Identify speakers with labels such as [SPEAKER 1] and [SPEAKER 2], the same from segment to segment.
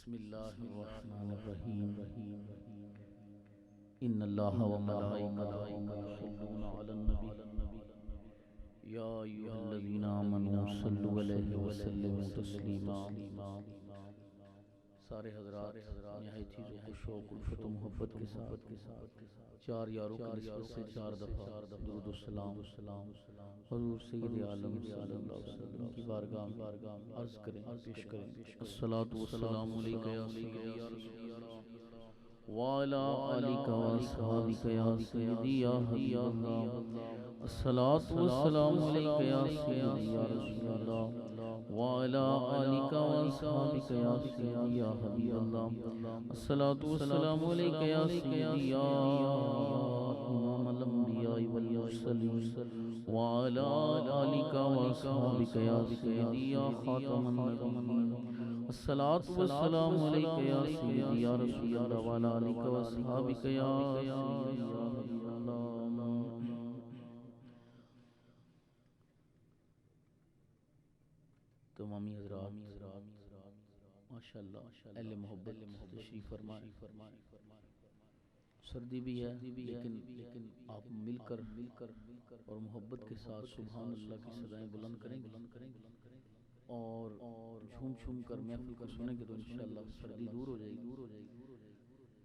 [SPEAKER 1] बिस्मिल्लाहिर्रहमानिर्रहीम। इन्नल्लाहा व मलाइकतहु युसल्लूना अलन नबी या अय्युहल्लज़ीना आमनू सल्लु अलैहि व सल्लिमू तस्लीमा। सारे हज़रात निहायत ही ज़ौक़-ओ-शौक़, उल्फ़त व मोहब्बत के साथ चार यारों की निस्बत से चार दफ़ा दुरूद व सलाम हुज़ूर सय्यिद आलम सल्लल्लाहु अलैहि वसल्लम की बारगाह में अर्ज़ करें, पेश करें। अस्सलातु वस्सलामु अलैका या सय्यिदी या रसूलल्लाह व अला आलिका व अस्हाबिका या सय्यिदी या हबीबल्लाह। अस्सलातु वस्सलामु अलैका या सय्यिदी या रसूलल्लाह व अला आलिका व अस्हाबिका या सय्यिदी या हबीबल्लाह। अस्सलातु वस्सलामु अलैका या सय्यिदी या इमामल अंबिया वल मुरसलीन व अला आलिका व अस्हाबिका या सय्यिदी या खातमन नबिय्यीन। अस्सलातु वस्सलामु अलैका या सय्यिदी या रसूलल्लाह व अला आलिका व अस्हाबिका या सय्यिदी या हबीबल्लाह। तमामी हज़रात माशाअल्लाह अहले मोहब्बत तशरीफ़ फरमाए। सर्दी भी है लेकिन आप मिलकर और मोहब्बत के साथ सुभान अल्लाह की सदाएं बुलंद करेंगे और झूम कर महफिल को सुनेंगे तो इंशाअल्लाह सर्दी दूर हो जाएगी।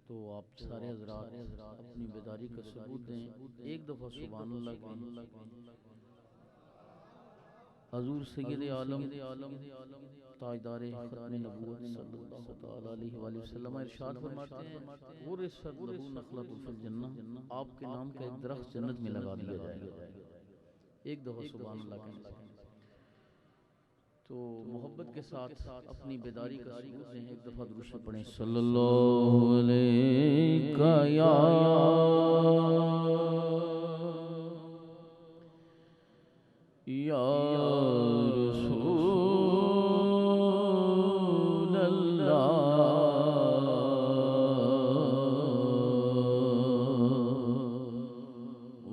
[SPEAKER 1] तो आप सारे हज़रात अपनी बेदारी का सबूत दें। एक दफ़ा सुभान अल्लाह करें। हज़ूर सय्यद आलम ताजदार ख़त्म नबूवत सल्लल्लाहु तआला अलैहि वसल्लम इरशाद फरमाते हैं, गुरिसत लहू नख़लतुन फिल जन्नह, आपके नाम का एक दरख्त जन्नत में लगा दिया जाएगा। एक दफ़ा सुभान अल्लाह कहने से तो मोहब्बत के साथ अपनी बेदारी का सबूत दें। एक दफ़ा दुरूद शरीफ पढ़ें, सल्लल्लाहु अलैका या रसूल अल्लाह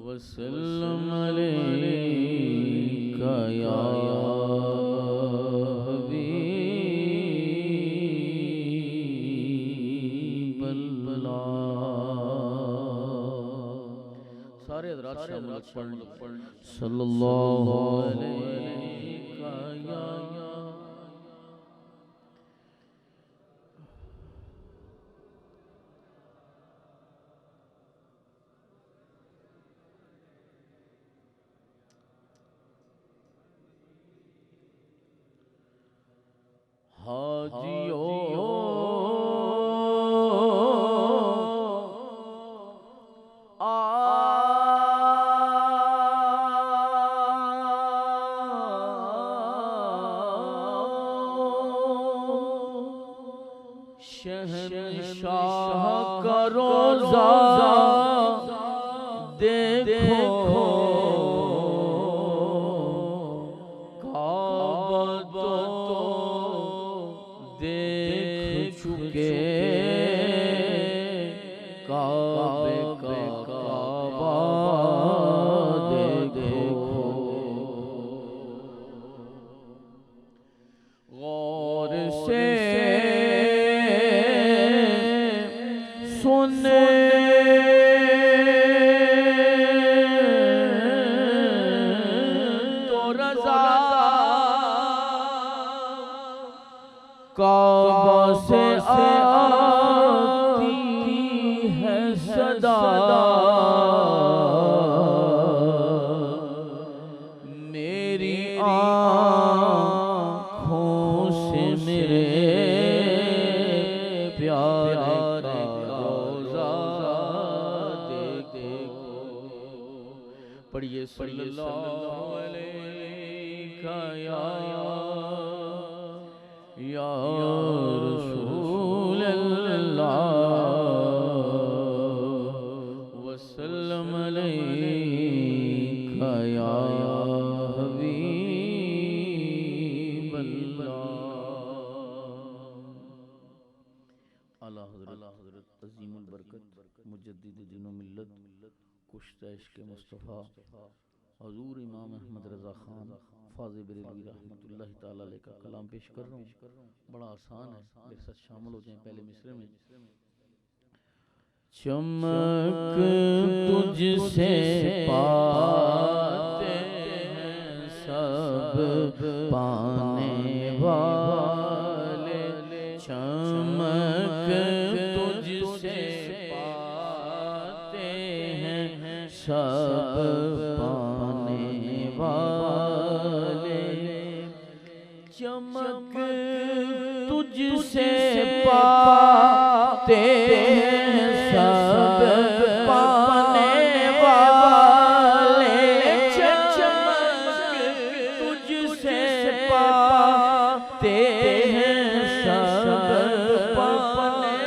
[SPEAKER 1] वसल्लम अलैका या सारे हज़रात शामिल पढ़ सल्लल्लाहु अलैका या हाजियों शहंशाह का रोज़ा देखो, काबा तो देख चुके, काबे का काबा देखो। गौर से सुने तो रज़ा काबा से आती है सदा, मेरी आँखों से मेरे प्यारे का रोज़ा देखो। पढ़िए सल्लल्लाहु अलैका या रसूल अल्लाह वसल्लम अलैका या हबीबल्लाह। आला हज़रत अज़ीमुल बरकत मुजद्दिद दीन व मिल्लत कुश्ता इश्क़ मुस्तफ़ा हज़ूर इमाम अहमद रज़ा ख़ान फाज़ बरेलवी रहमतुल्लाहि ताला अलैह का कलाम पेश कर रहा हूँ। बड़ा आसान है, मेरे साथ शामिल हो जाएं। पहले मिसरे में चमक तुझसे पाते हैं सब पाने वाले, चमक तुझसे पाते हैं सब पाने वाले, चमक तुझसे पाते हैं सब पाने वाले, चमक तुझसे पाते हैं सब पाने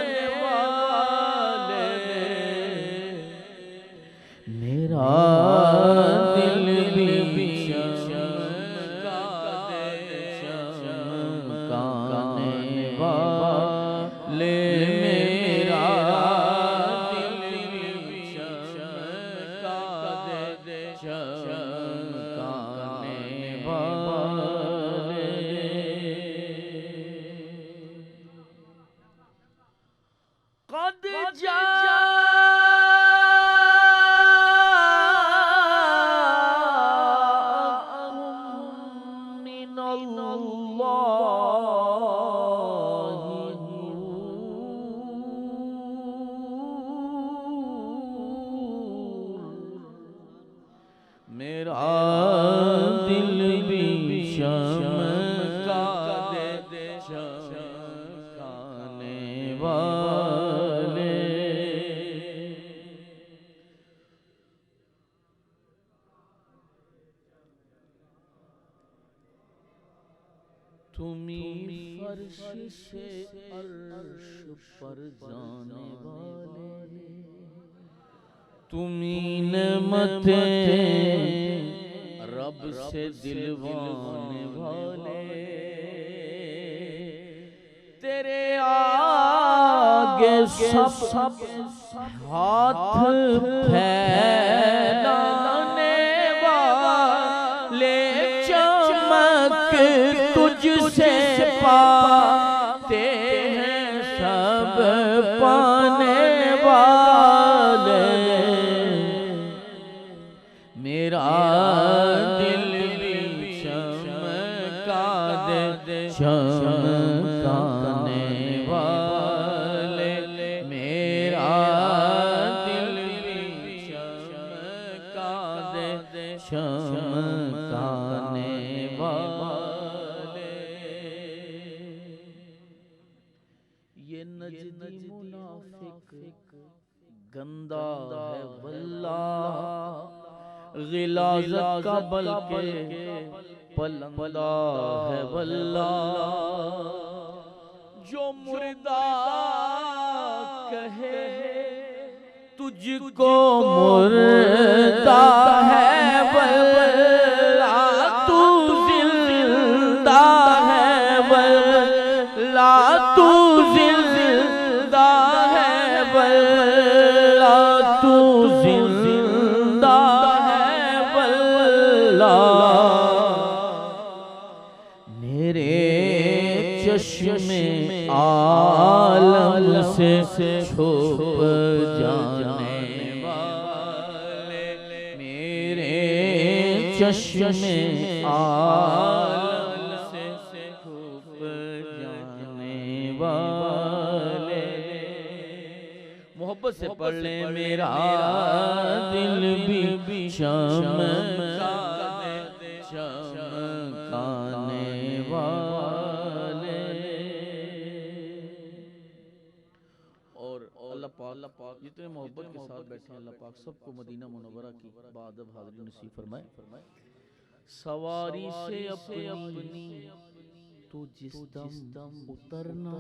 [SPEAKER 1] वाले। मेरा दिल भी चमकाने वाले, मेरा दिल भी चमकाने वाले। कद जाअकुम मिनल्लाहि मेरा दिल भी चमकाने वाले। तुमी फर्श से अर्श पर जाने वाले, तुमी नेमते रब से दिलवाने वाले, तेरे आगे सब हाथ फैलाने वाले, चमक तुझसे पाते हैं सब पाने वाले। मेरा दिल भी चमकाने वाले, मेरा दिल भी चमकाने वाले। ये नजदी मुनाफिक गंदा है वल्लाह, गिलाज़त का बल्कि पलंदा है वल्लाह, जो मुर्दा कहे तुझको मुर्दा है वल्लाह, तू जिंदा है वल्लाह, तू जिंदा है वल्लाह, तू जिंदा है वल्लाह। मेरे चश्मे आलम से छुप जाने वाले, मेरे चश्मे आलम से छुप जाने वाले। मोहब्बत से पढ़ ले, मेरा दिल भी चमकाने वाले। और अल्लाह पाक जितने मोहब्बत के साथ बैठे हैं, अल्लाह पाक सबको मदीना मुनव्वरा की बादब हाज़िरी नसीब फरमाए। सवारी से अपनी तो जिस दम उतरना,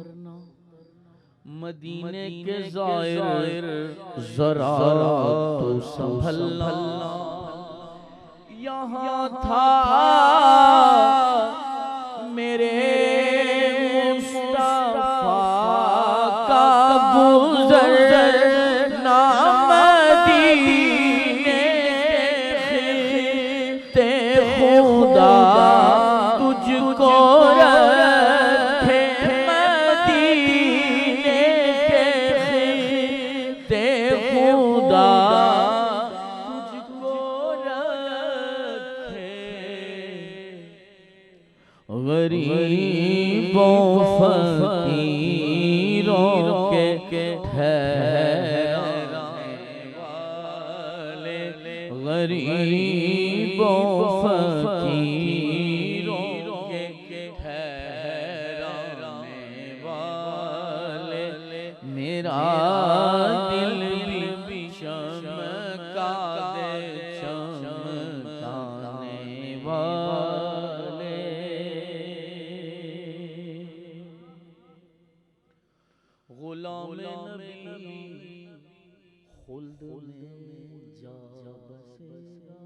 [SPEAKER 1] मदीने के ज़ाहिर ज़रा तो संभलना। यहाँ था मेरे मुस्तफ़ा का गुज़रना, मदीने ते खुदा मेरा दिल भी चमका दे चमकाने वाले। गुलाम नबी खुल्द में जा बसेगा,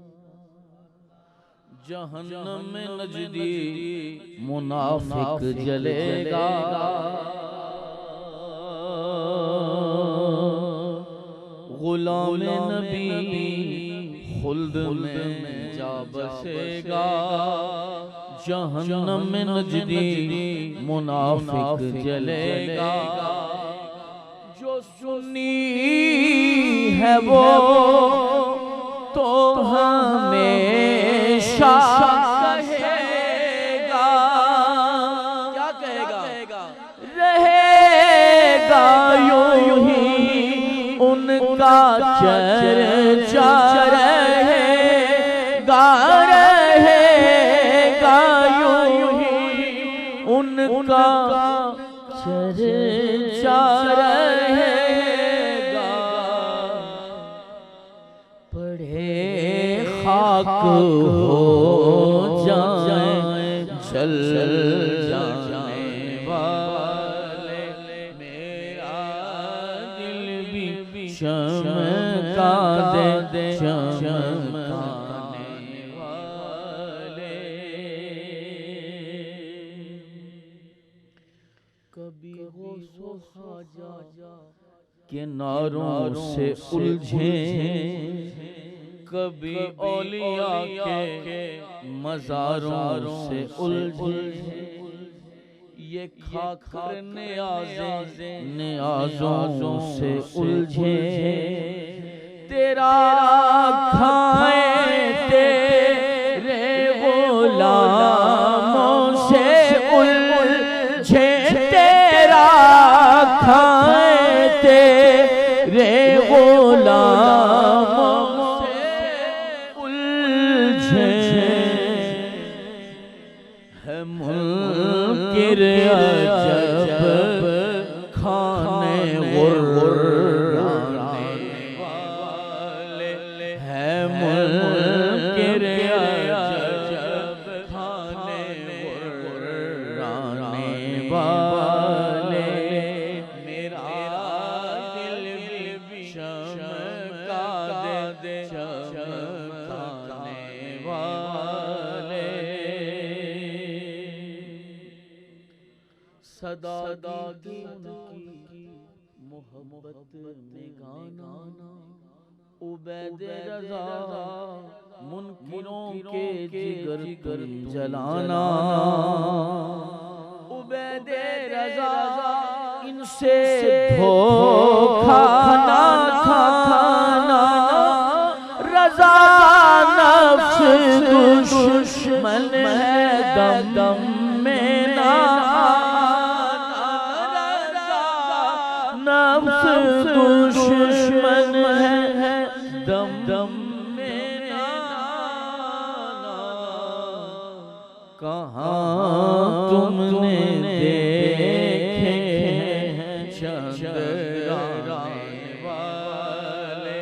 [SPEAKER 1] जहन्नम में नजदी मुनाफिक जलेगा। गुलाम नबी खुल्द में जा बसेगा, जहन्नम में नजदी मुनाफिक जलेगा। जो सुन्नी है वो तो हमेशा कहेगा, क्या कहेगा? रहेगा यूं ही उनका चर्चा, रहेगा रहेगा यूं ही उनका चर्चा रहेगा। पढ़े खाक हो जाए जल जाने वाले, मेरा दिल भी चमका दे चमकाने वाले। कभी हो सुहाजा के नारों से उलझे, कभी औलिया के मज़ारों से उलझे। ये खाकर नियाज़ों से उलझे, तेरा खाए तेरे गुलामों से उलझे, तेरा खाए तेरे गुलामों से उलझे। है मुनकिर अजब खाने गुर्राने वाले, है मुनकिर अजब खाने गुर्राने वाले। मेरा दिल भी चमका दे चमकाने वाले। सदा की उनकी मोहब्बत में गाना, उबैद रज़ा मुनकिरों के जिगर पर जलाना। उबैद रज़ा इनसे धोखा ना खाना, रज़ा नफ्स दुश्मन है दम में ना आना। नफ्स दुश्मन है दम में ना आना। कहाँ तुमने देखे हैं चंद्राने वाले,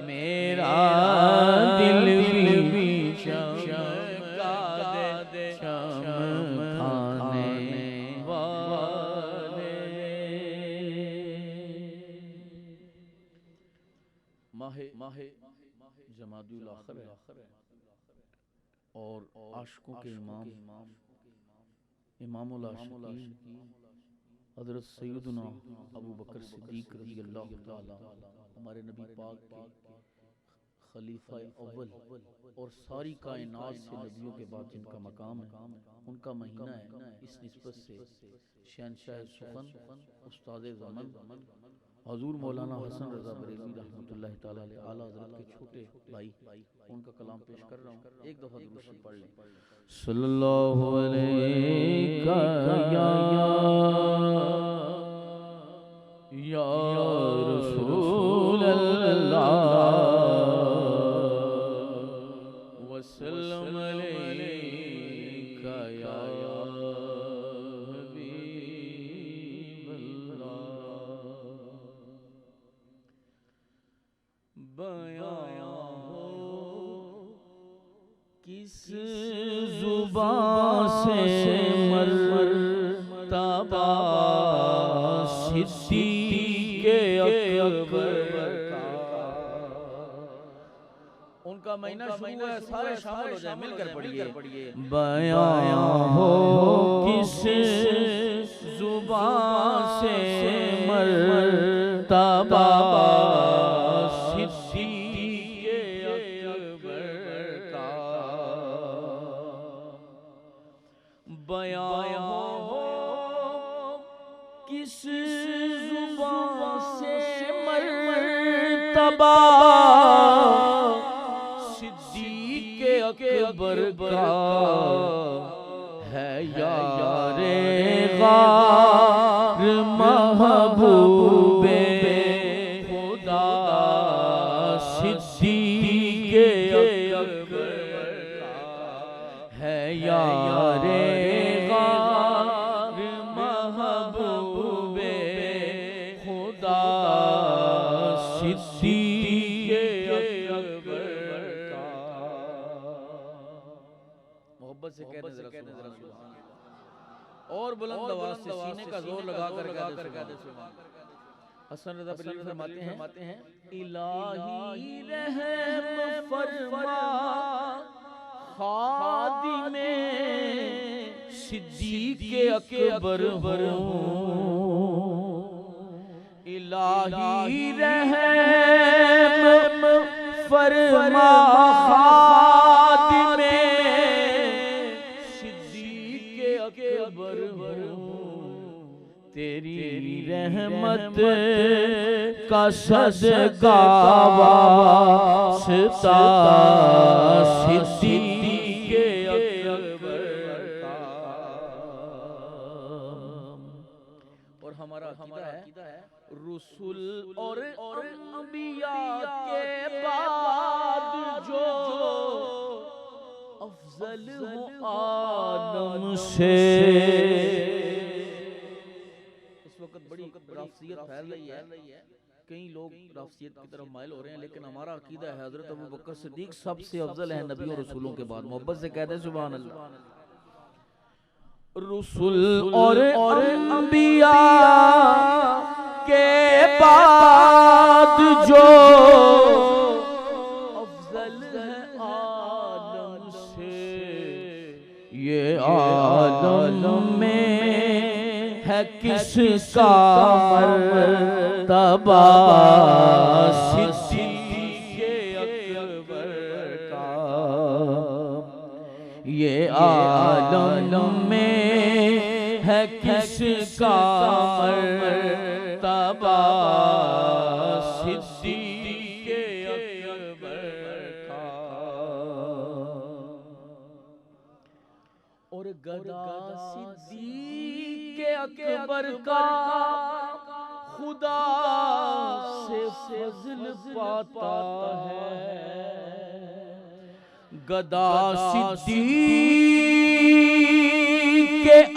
[SPEAKER 1] मेरा दिल भी चमका दे चमकाने वाले। माहे जमादुल आखिर है और आशिकों के इमाम इमामुल आशिकीन हज़रत सैयदना अबू बकर सिद्दीक़ रज़ियल्लाहु ताला हमारे नबी पाक के खलीफा अव्वल और सारी कायनात से नबियों के बाद जिनका मकाम है, उनका महीना है। इस निस्बत से शहंशाह सुखन उस्ताद ज़मान हजूर मौलाना हसन रज़ा बरेलवी रहमतुल्लाह ताला अलैह आला हज़रत के छोटे भाई उनका कलाम पेश कर रहा हूँ। एक दफ़ा दुरूद शरीफ पढ़ लें। सल्लल्लाहु अलैका या रसूल अल्लाह वसल्लम अलैका या हबीब अल्लाह। जुबान से मर्तबा सिद्दीक़े अकबर का। उनका महीना शुरू है, सारे शामिल हो जाए, मिलकर पढ़िए। बयां हो किस जुबान से मर्तबा सिद्दीक़े अकबर का। बयां हो किस जुबान से मर्तबा सिद्दीक़े अकबर का है यारे गार महबूबे खुदा सिद्दीक़े अकबर का है यारे गार महबूबे खुदा सिद्दीक़े अकबर का। मोहब्बत से कहने जरा और बुलंद आवाज से सीने का जोर लगा कर कहते सुभान। हसन रज़ा बिलाल फरमाते हैं इलाही रहम फरमा खादिमे सिद्दीक़े अकबर हूँ। इलाही रहम फरमा खादिमे सिद्दीक़े अकबर हूँ। तेरी रहमत का सदका वास्ता सिद्दीक़े अकबर का। और हमारा अकीदा है रसूल और अंबिया के बाद जो अफजल हो आदम से। बड़ी राफसियत फैल रही है, कई लोग राफसियत की तरफ माइल हो रहे हैं, लेकिन हमारा अकीदा है हजरत अबू बकर सिद्दीक सबसे अफजल है नबी और रसूलों के बाद। मोहब्बत से कहते हैं सुभान अल्लाह। रसूल और अंबिया के बाद जो अफजल है आलम से, ये आलम में है किसका मर्तबा सिद्दीक़े अकबर का। ये आलम में है किसका मर्तबा सिद्दीक़े अकबर का। और गदा सिद्दीक़े अकबर का खुदा से फज़ल पाता है। गदा सिद्दीक़े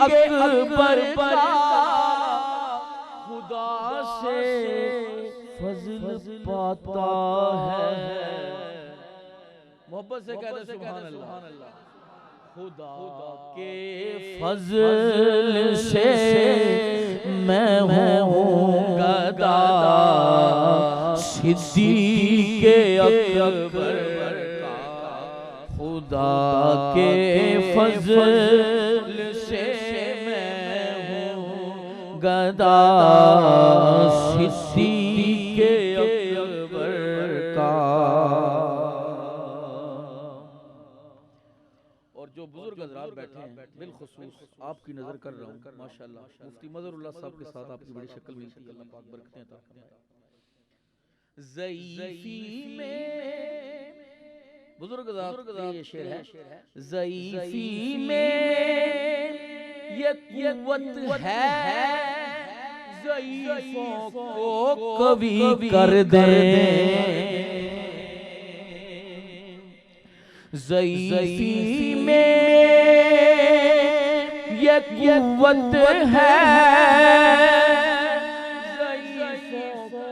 [SPEAKER 1] अकबर का खुदा से फज़ल पाता है। मोहब्बत से कहते सुभान अल्लाह। खुदा के फज़ल से मैं हूँ गदा सिद्दीक़े अकबर का। खुदा के फज़ल से मैं हूँ गदा सिद्दीक़े अकबर का। जो बुजुर्ग हज़रात बैठे हैं बिलखुसूस आपकी नजर कर रहा हूँ माशाअल्लाह। मुफ्ती मज़हरुल्लाह साहब के साथ आपकी बड़ी शक्ल मिलती है, अल्लाह पाक बरकतें अता फरमाए। ज़ईफ़ी में बुजुर्ग हज़रात ये शेर है, ज़ईफ़ी में ये कुव्वत है ज़ईफ़ों को कभी कर दे। ज़ईफ़ी में ये कुव्वत है ज़ईफ़ों को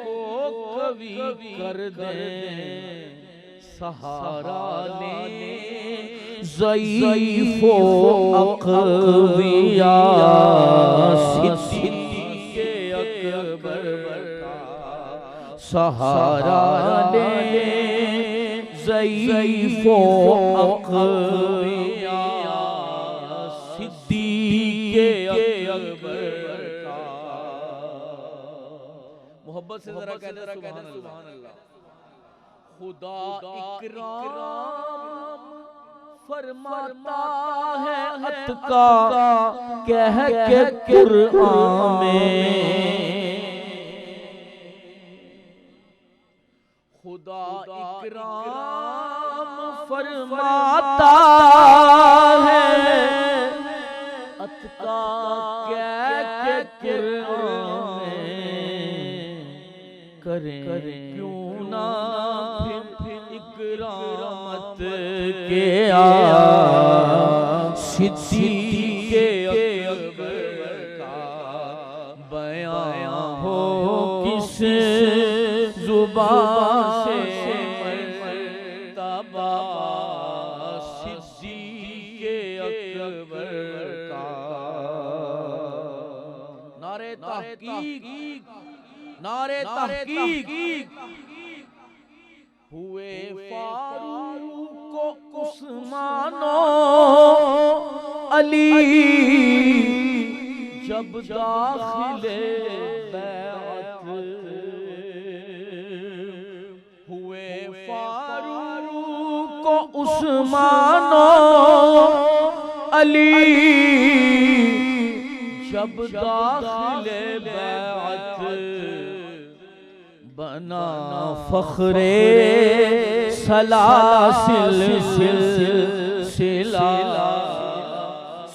[SPEAKER 1] कभी कर दे। सहारा ने ज़ईफ़ो अक़विया सिद्दीक़े अकबर का सहारा ने ज़ईफ़ो अक़विया सिद्दीक़े अकबर का। मोहब्बत से जरा कहते सुभान अल्लाह। खुदा इकराम फरमाता है अतका कह के कुरआन में, खुदा इकराम फरमाता है अतका कह के कुरआन में, करें क्यों ना इकरामत के सिद्दीक़े अकबर का बयां हो किस ज़ुबान से मर्तबा सिद्दीक़े अकबर का। नारे तहक़ीक़ नारे तहक़ीक़ हुए फारूक उस्मानो अली जब दाखिले बैअत, हुए फारूक उस्मानो अली जब दाखिले बैअत, बना फख्रे सलासिल सिलसिला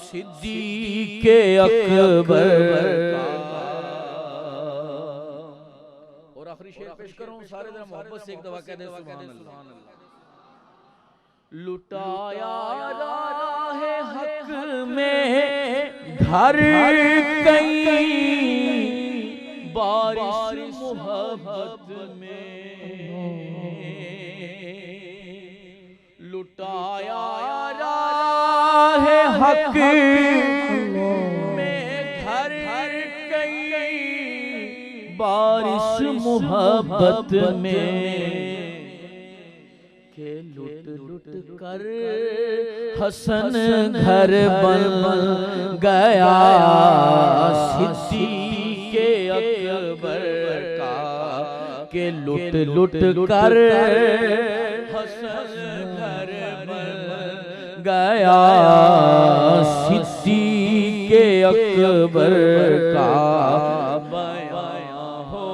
[SPEAKER 1] सिद्दीक़े अकबर का। और आखिरी शेर पेश करूं, सारे जरा मोहब्बत से एक दफा कह दे सुभान अल्लाह। लुटाया राहे हक में घर कहीं बारिश मोहब्बत में, लुटाया राहे हक में घर कहीं बारिश मोहब्बत में, के लुट लुट कर हसन घर बन गया सिद्दीक़े अकबर का, के लुट लुट कर हसन घर बन गया सिद्दीक़े अकबर का, बयां हो